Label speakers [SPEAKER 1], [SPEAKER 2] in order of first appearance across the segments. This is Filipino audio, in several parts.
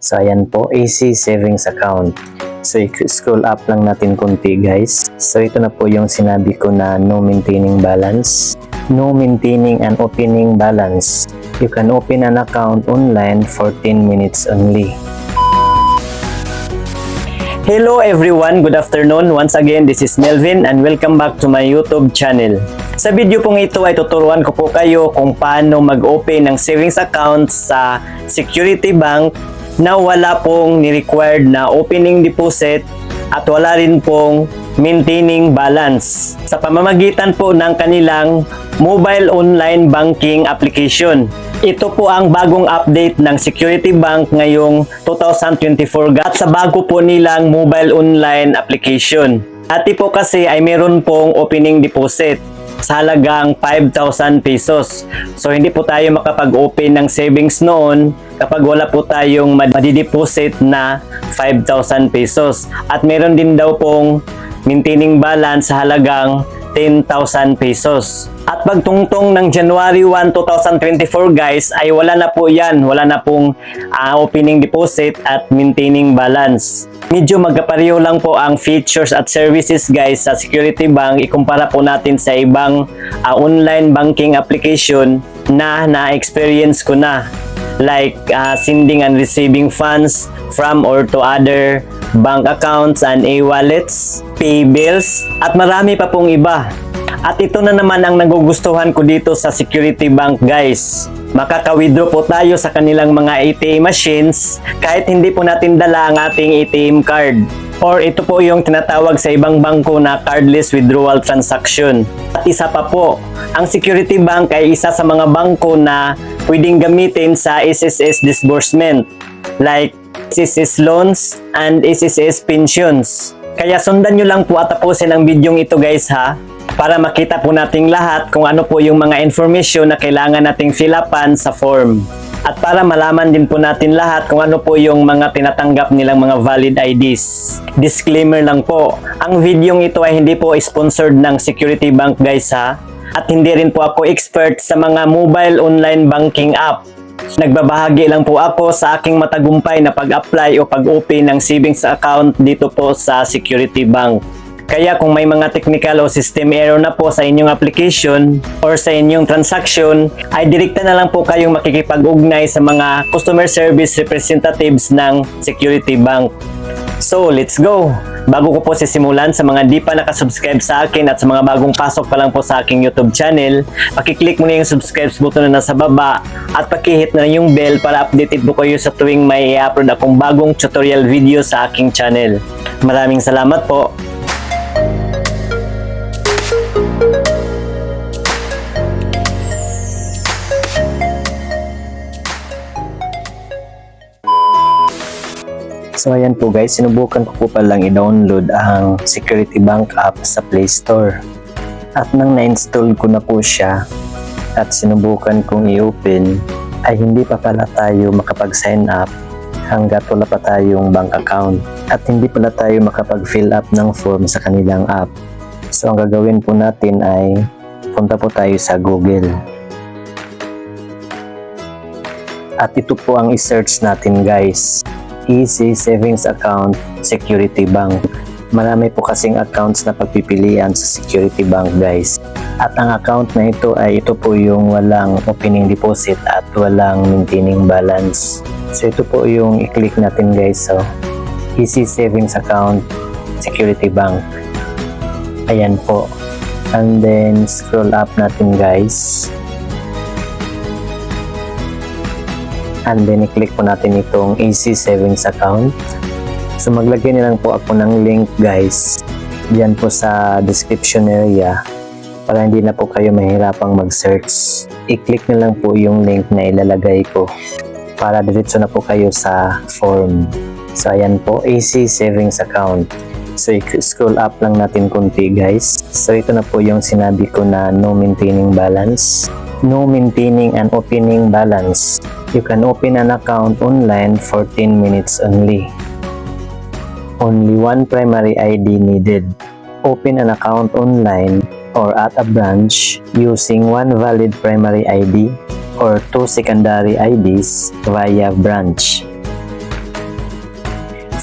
[SPEAKER 1] So ayan po, AC Savings Account. So scroll up lang natin konti guys. So ito na po yung sinabi ko na no maintaining balance. No maintaining and opening balance. You can open an account online for 10 minutes only. Hello everyone, good afternoon. Once again, this is Melvin and welcome back to my YouTube channel. Sa video pong ito ay tuturuan ko po kayo kung paano mag-open ng savings account sa Security Bank na wala pong ni-required na opening deposit at wala rin pong maintaining balance sa pamamagitan po ng kanilang mobile online banking application. Ito po ang bagong update ng Security Bank ngayong 2024 at sa bago po nilang mobile online application. Dati po kasi ay meron pong opening deposit sa halagang 5,000 pesos. So hindi po tayo makapag-open ng savings noon kapag wala po tayong madideposit na 5,000 pesos. At meron din daw pong maintaining balance sa halagang 10,000 pesos. At pagtungtong ng January 1, 2024 guys ay wala na po yan. Wala na pong opening deposit at maintaining balance. Medyo magkapareho lang po ang features at services guys sa Security Bank. Ikumpara po natin sa ibang online banking application na na-experience ko na. Like sending and receiving funds from or to other bank accounts and e-wallets, pay bills, at marami pa pong iba. At ito na naman ang nagugustuhan ko dito sa Security Bank guys. Makaka-withdraw po tayo sa kanilang mga ATM machines kahit hindi po natin dala ang ating ATM card. Or ito po yung tinatawag sa ibang bangko na cardless withdrawal transaction. At isa pa po, ang Security Bank ay isa sa mga bangko na pwedeng gamitin sa SSS disbursement like SSS loans and SSS pensions. Kaya sundan nyo lang po at tapusin ang bidyong ito guys ha, para makita po nating lahat kung ano po yung mga information na kailangan nating fill upan sa form. At para malaman din po natin lahat kung ano po yung mga tinatanggap nilang mga valid IDs. Disclaimer lang po, ang videong ito ay hindi po sponsored ng Security Bank guys ha. At hindi rin po ako expert sa mga mobile online banking app. Nagbabahagi lang po ako sa aking matagumpay na pag-apply o pag-open ng savings account dito po sa Security Bank. Kaya kung may mga technical o system error na po sa inyong application or sa inyong transaction, ay direkta na lang po kayong makikipag-ugnay sa mga customer service representatives ng Security Bank. So, let's go! Bago ko po sisimulan, sa mga di pa nakasubscribe sa akin at sa mga bagong pasok pa lang po sa aking YouTube channel, pakiclick mo na yung subscribe button na nasa baba at pakihit na yung bell para updated po kayo sa tuwing may i-upload akong bagong tutorial video sa aking channel. Maraming salamat po! So ayan po guys, sinubukan ko po palang i-download ang Security Bank app sa Play Store. At nang na-install ko na po siya at sinubukan kong i-open, ay hindi pa pala tayo makapag-sign up hanggat wala pa tayong bank account. At hindi pala tayo makapag-fill up ng form sa kanilang app. So ang gagawin po natin ay punta po tayo sa Google. At ito po ang i-search natin guys. Easy Savings Account Security Bank. Marami po kasing accounts na pagpipilian sa Security Bank guys. At ang account na ito ay ito po yung walang opening deposit at walang maintaining balance. So ito po yung i-click natin guys. So Easy Savings Account Security Bank. Ayan po. And then scroll up natin guys. And then i-click po natin itong AC Savings Account. So maglagay na lang po ako ng link guys diyan po sa description area para hindi na po kayo mahirapang mag-search. I-click na lang po yung link na ilalagay ko para diretso na po kayo sa form. So ayan po, AC Savings Account. So scroll up lang natin konti guys. So ito na po yung sinabi ko na no maintaining balance. No maintaining and opening balance. You can open an account online for 10 minutes only. Only one primary ID needed. Open an account online or at a branch using one valid primary ID or two secondary IDs via branch.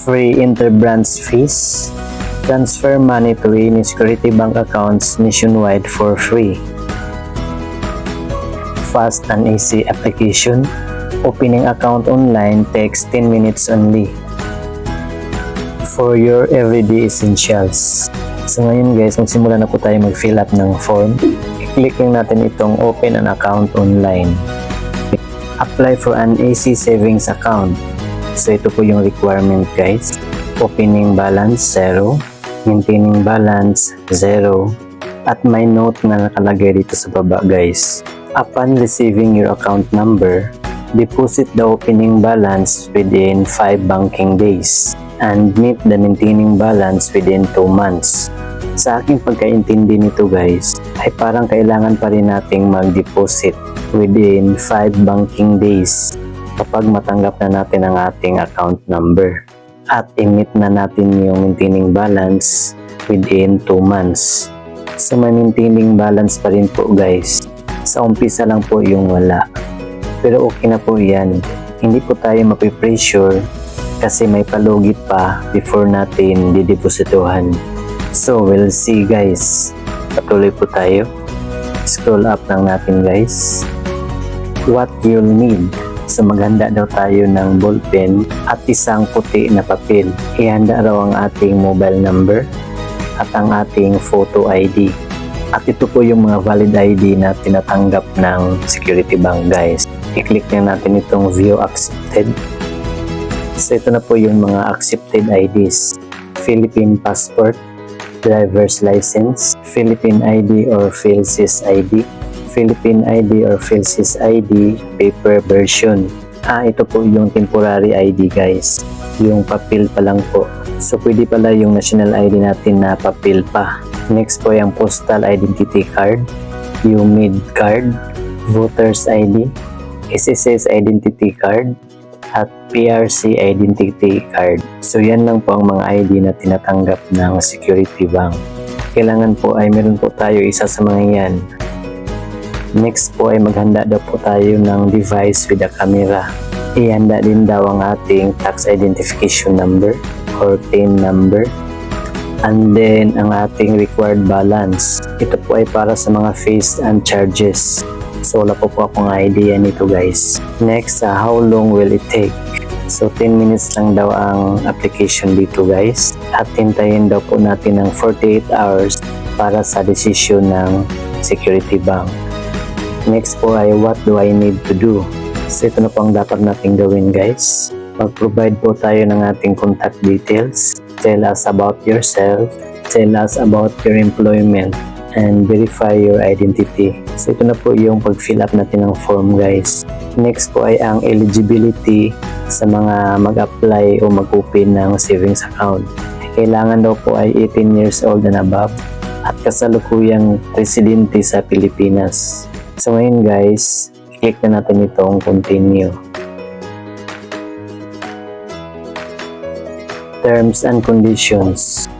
[SPEAKER 1] free interbranch fees, transfer money to any Security Bank accounts nationwide for free, fast and easy application, opening account online takes 10 minutes only, for your everyday essentials. So ngayon guys, magsimula na po tayo mag-fill up ng form. I-click lang natin itong open an account online. Apply for an AC savings account. So ito po yung requirement guys. Opening balance 0, maintaining balance 0, at may note na nakalagay dito sa baba guys. Upon receiving your account number, deposit the opening balance within 5 banking days and meet the maintaining balance within 2 months. Sa aking pagkaintindi nito guys, ay parang kailangan pa rin nating mag-deposit within 5 banking days kapag matanggap na natin ang ating account number at i-meet na natin yung maintaining balance within 2 months. So may maintaining balance pa rin po guys. Sa umpisa lang po yung wala. Pero okay na po yan. Hindi po tayo mapipressure kasi may palugit pa before natin didepositohan. So we'll see guys. Patuloy po tayo. Scroll up lang natin guys. What you'll need. So maghanda daw tayo ng ballpen at isang puti na papel. Ihanda raw ang ating mobile number at ang ating photo ID. At ito po yung mga valid ID na tinatanggap ng Security Bank guys. I-click na natin itong view accepted. So ito na po yung mga accepted IDs. Philippine passport, driver's license, Philippine ID or PhilSys ID, Philippine ID or PhilSys ID paper version. Ito po yung temporary ID guys. Yung papel pa lang po. So pwede pala yung national ID natin na papel pa. Next po yung postal identity card, yung MID card, voter's ID, SSS identity card, at PRC identity card. So yan lang po ang mga ID na tinatanggap ng Security Bank. Kailangan po ay meron po tayo isa sa mga yan. Next po ay maghanda daw po tayo ng device with a camera. Ihanda din daw ang ating tax identification number or TIN number. And then ang ating required balance. Ito po ay para sa mga fees and charges. So wala po akong idea nito guys. Next, how long will it take? So 10 minutes lang daw ang application dito guys. At hintayin daw po natin ng 48 hours para sa decision ng Security Bank. Next po ay what do I need to do? So ito na po ang dapat natin gawin guys. Mag-provide po tayo ng ating contact details. Tell us about yourself. Tell us about your employment. And verify your identity. So ito na po yung pag-fill up natin ng form guys. Next po ay ang eligibility sa mga mag-apply o mag-open ng savings account. Kailangan daw po ay 18 years old and above at kasalukuyang residente sa Pilipinas. So ngayon guys, click na natin itong continue. Terms and conditions.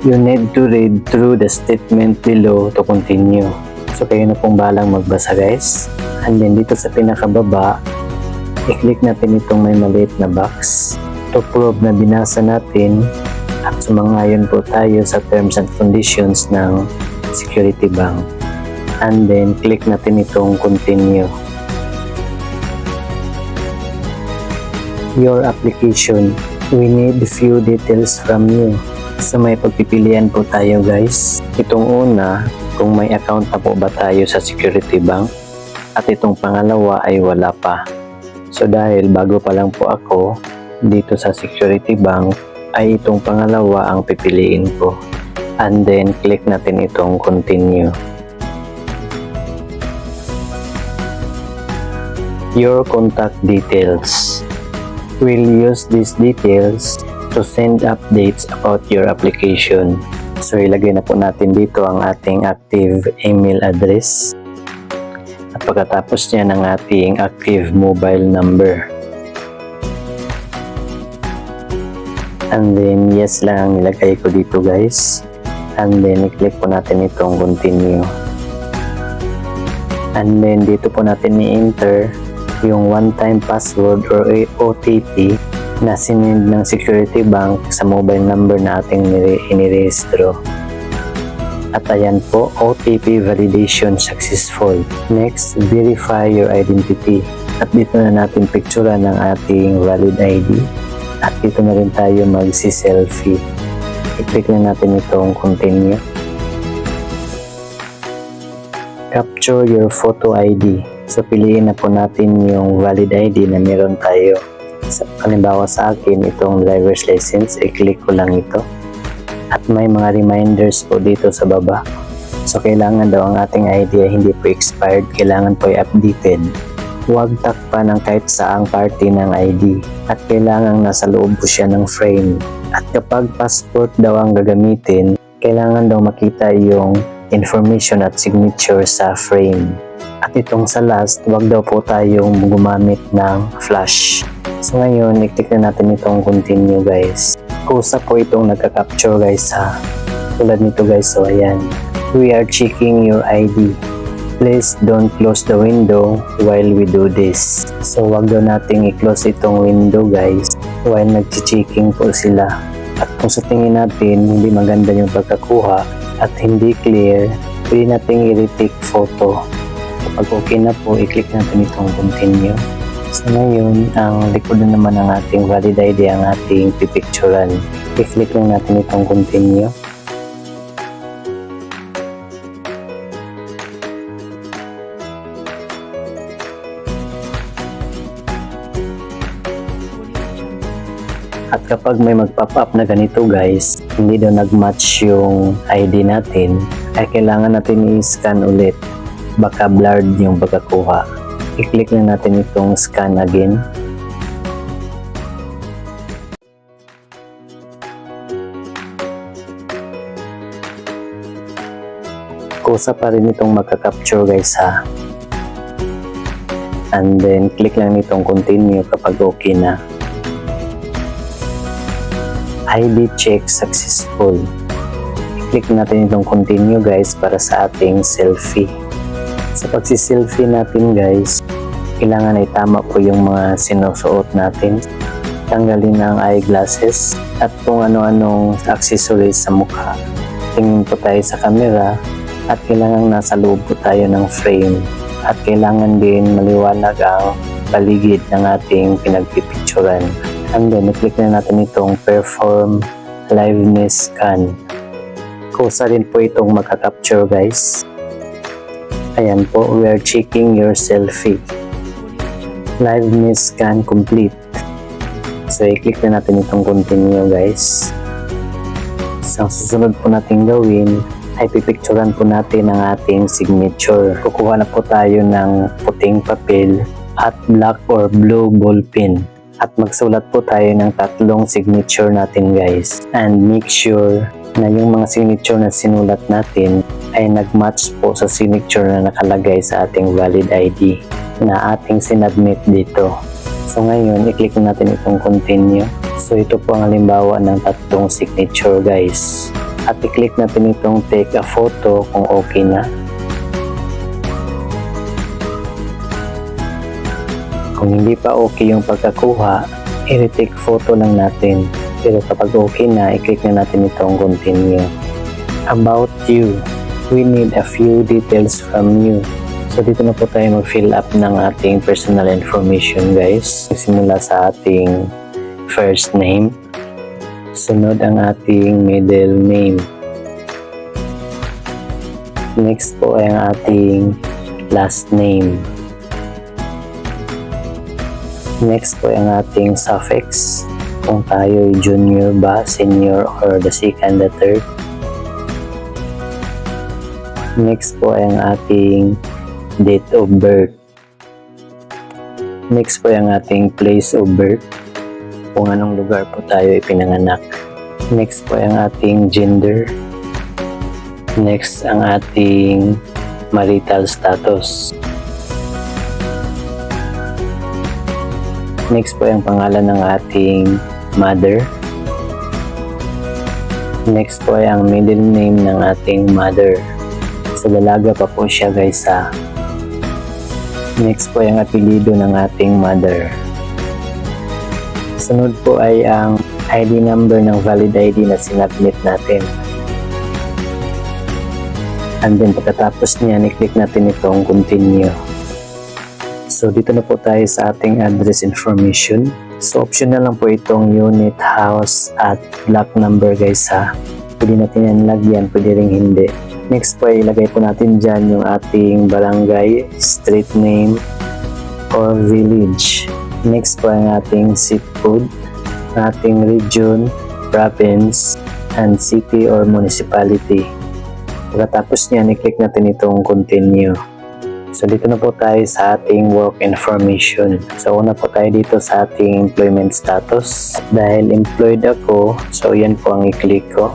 [SPEAKER 1] You need to read through the statement below to continue. So kayo na pong balang magbasa guys. And then dito sa pinakababa, i-click natin itong may maliit na box to prove na binasa natin at sumangayon po tayo sa terms and conditions ng Security Bank. And then click natin itong continue. Your application. We need few details from you. So may pagpipilian po tayo guys. Itong una, kung may account na po ba tayo sa Security Bank. At itong pangalawa ay wala pa. So dahil bago pa lang po ako dito sa Security Bank, ay itong pangalawa ang pipiliin ko. And then click natin itong continue. Your contact details. We'll use these details to send updates about your application. So ilagay na po natin dito ang ating active email address at pagkatapos niya ng ating active mobile number. And then yes lang ang nilagay ko dito guys. And then i-click po natin itong continue. And then dito po natin i-enter yung one-time password or OTP na sinend ng Security Bank sa mobile number na ating inirehistro. At ayan po, OTP validation successful. Next, verify your identity. At dito na natin picturean ng ating valid ID. At dito na rin tayo magsi-selfie. I-click na natin itong continue. Capture your photo ID. So piliin na po natin yung valid ID na meron tayo. Halimbawa sa akin, itong driver's license, i-click ko lang ito. At may mga reminders po dito sa baba. So kailangan daw ang ating ID ay hindi po expired, kailangan po ay updated. Huwag takpan ng kahit saang party ng ID at kailangan nasa loob po siya ng frame. At kapag passport daw ang gagamitin, kailangan daw makita yung information at signature sa frame. At itong sa last, huwag daw po tayong gumamit ng flash. So ngayon, i-click na natin itong continue guys. Kusa po itong nagka-capture guys ha. Tulad nito guys, so ayan. We are checking your ID. Please don't close the window while we do this. So wag daw nating i-close itong window guys while nag-checking po sila. At kung sa tingin natin hindi maganda yung pagkakuha at hindi clear, pwede nating i-retake photo. Kapag okay na po, i-click natin itong continue. So ngayon, ang likod na naman ng ating valid ID ang ating pipicturan. I-click lang natin itong continue. At kapag may mag-pop up na ganito guys, hindi daw nag-match yung ID natin, ay kailangan natin i-scan ulit. Baka blurred yung pagkakuha. I-click na natin itong scan again. Kusa pa rin itong magka-capture guys ha. And then click lang nitong continue kapag okay na. ID check successful. I-click natin itong continue guys para sa ating selfie. Sa pagsiselfie natin guys, kailangan ay tama po yung mga sinusuot natin. Tanggalin ang eyeglasses at kung ano-anong accessories sa mukha. Tingin po tayo sa camera at kailangan nasa loob po tayo ng frame. At kailangan din maliwanag ang paligid ng ating pinagpipicturan. And then, i-click na natin itong perform liveness scan. Kusa rin po itong magka-capture guys. Ayan po, we are checking your selfie. Liveness scan complete. So, i-click na natin itong continue guys. So, ang susunod po natin gawin ay pipicturan po natin ang ating signature. Kukuha na po tayo ng puting papel at black or blue ball pen. At magsulat po tayo ng 3 signature natin guys. And make sure na yung mga signature na sinulat natin ay nag-match po sa signature na nakalagay sa ating valid ID na ating sinubmit dito. So ngayon, i-click natin itong continue. So ito po ang halimbawa ng 3 signature guys. At i-click natin itong take a photo kung okay na. Kung hindi pa okay yung pagkakuha, i-retake photo lang natin. Pero kapag okay na, i-click na natin itong continue. About you. We need a few details from you. So dito na po tayo mag-fill up ng ating personal information guys. Simula sa ating first name. Sunod ang ating middle name. Next po ay ang ating last name. Next po ay ang ating suffix. Kung tayo ay junior ba, senior, or the second, the third. Next po ay ang ating date of birth. Next po ay ang ating place of birth. Kung anong lugar po tayo ipinanganak. Next po ay ang ating gender. Next ang ating marital status. Next po ay ang pangalan ng ating mother. Next po ay ang middle name ng ating mother. Sa dalaga pa po siya guys ha. Next po ay ang apelyido ng ating mother. Sunod po ay ang ID number ng valid ID na sinubmit natin. And then pagkatapos niyan, i-click natin itong continue. So dito na po tayo sa ating address information. So optional lang po itong unit, house at block number guys ha. Pwede natin yan lagyan, pwede ring hindi. Next po ay ilagay po natin dyan yung ating barangay, street name or village. Next po ang ating zip code, ating region, province, and city or municipality. Pagkatapos niyan, i-click natin itong continue. So dito na po tayo sa ating work information. So una po tayo dito sa ating employment status. Dahil employed ako, so yan po ang i-click ko.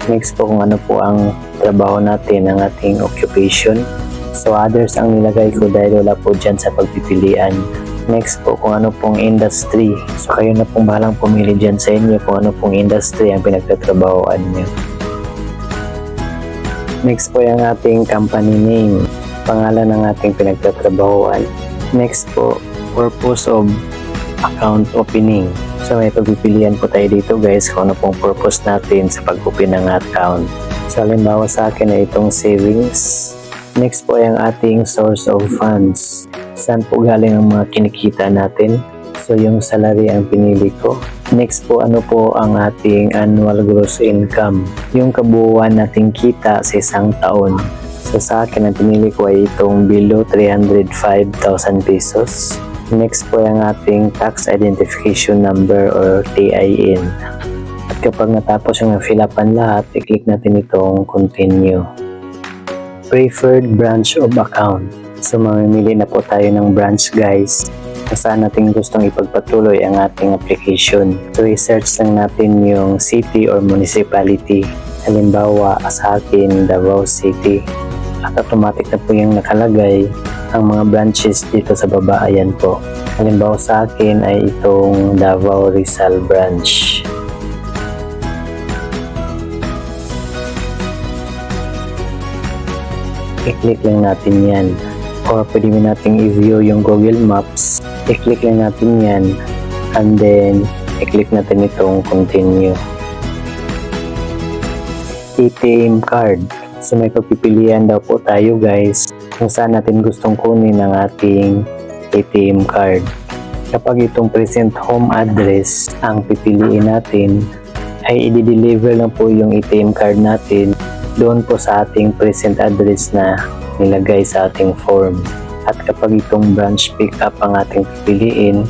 [SPEAKER 1] Next po kung ano po ang trabaho natin, ang ating occupation. So others ang nilagay ko dahil wala po dyan sa pagpipilian. Next po kung ano pong industry. So kayo na pong bahalang pumili dyan sa inyo kung ano pong industry ang pinagtatrabahoan nyo. Next po yung ating company name, pangalan ng ating pinagtatrabahoan. Next po, purpose of account opening. So may pagpipilian po tayo dito guys kung ano pong purpose natin sa pag-open ng account. So halimbawa sa akin ay itong savings. Next po yung ating source of funds. Saan po galing ang mga kinikita natin? So yung salary ang pinili ko. Next po, ano po ang ating annual gross income? Yung kabuuan nating kita sa isang taon. So sa akin, ang pinili ko ay itong below 305,000 pesos. Next po yung ating tax identification number or TIN. At kapag natapos yung fill upan lahat, i-click natin itong continue. Preferred branch of account. So mamimili na po tayo ng branch guys. Kung saan natin gustong ipagpatuloy ang ating application. So i-search lang natin yung city or municipality. Halimbawa sa akin, Davao City. At automatic na po yung nakalagay ang mga branches dito sa baba. Ayan po. Halimbawa sa akin ay itong Davao Rizal branch. I-click lang natin yan. Or pwede mo nating i-view yung Google Maps. I-click lang natin yan. And then, i-click natin itong continue. ATM card. So may pagpipilian daw po tayo guys kung saan natin gustong kunin ang ating ATM card. Kapag itong present home address ang pipiliin natin, ay i-deliver lang po yung ATM card natin doon po sa ating present address na nilagay sa ating form. At kapag itong branch pick up ang ating pipiliin,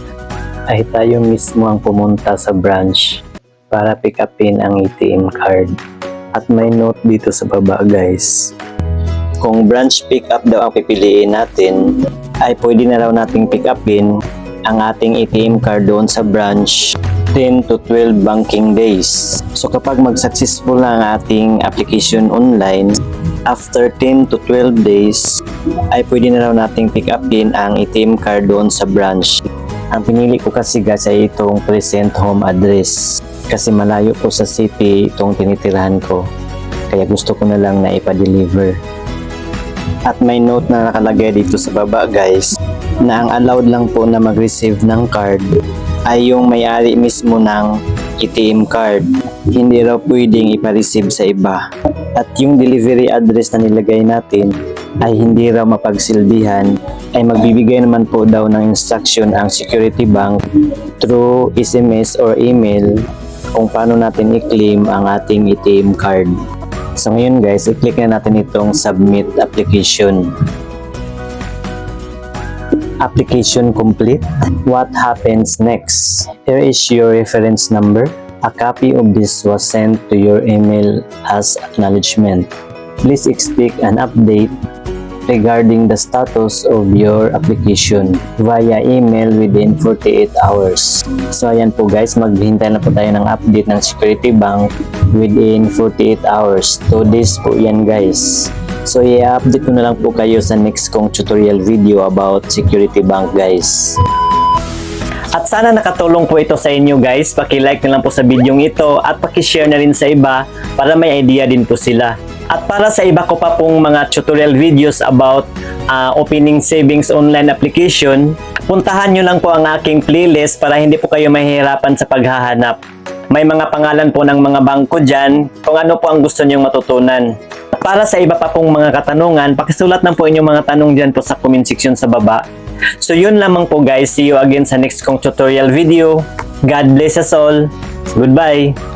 [SPEAKER 1] ay tayo mismo ang pumunta sa branch para pick upin ang ATM card. At may note dito sa baba guys. Kung branch pick up daw ang pipiliin natin, ay pwede na raw nating pick upin ang ating ATM card doon sa branch 10 to 12 banking days. So kapag mag-successful na ang ating application online, after 10 to 12 days, ay pwede na raw nating pick up din ang ATM card doon sa branch. Ang pinili ko kasi guys ay itong present home address. Kasi malayo po sa city itong tinitirahan ko. Kaya gusto ko na lang na ipa-deliver. At may note na nakalagay dito sa baba guys, na ang allowed lang po na mag-receive ng card ay yung may-ari mismo ng ATM card. Hindi raw pwedeng ipa-receive sa iba. At yung delivery address na nilagay natin ay hindi raw mapagsilbihan, ay magbibigay naman po daw ng instruction ang Security Bank through SMS or email kung paano natin i-claim ang ating ATM card. So ngayon guys, i-click na natin itong submit application. Application complete. What happens next? Here is your reference number. A copy of this was sent to your email as acknowledgement. Please expect an update regarding the status of your application via email within 48 hours. So ayan po guys, maghintay na po tayo ng update ng Security Bank within 48 hours. 2 days po yan guys. So i-update ko na lang po kayo sa next kong tutorial video about Security Bank guys. At sana nakatulong po ito sa inyo guys. Paki-like na lang po sa video ito at paki-share na rin sa iba para may idea din po sila. At para sa iba ko pa pong mga tutorial videos about opening savings online application, puntahan nyo lang po ang aking playlist para hindi po kayo mahihirapan sa paghahanap. May mga pangalan po ng mga bangko dyan kung ano po ang gusto nyong matutunan. At para sa iba pa pong mga katanungan, pakisulat lang po inyong mga tanong dyan po sa comment section sa baba. So yun lamang po guys, see you again sa next kong tutorial video. God bless us all. Goodbye!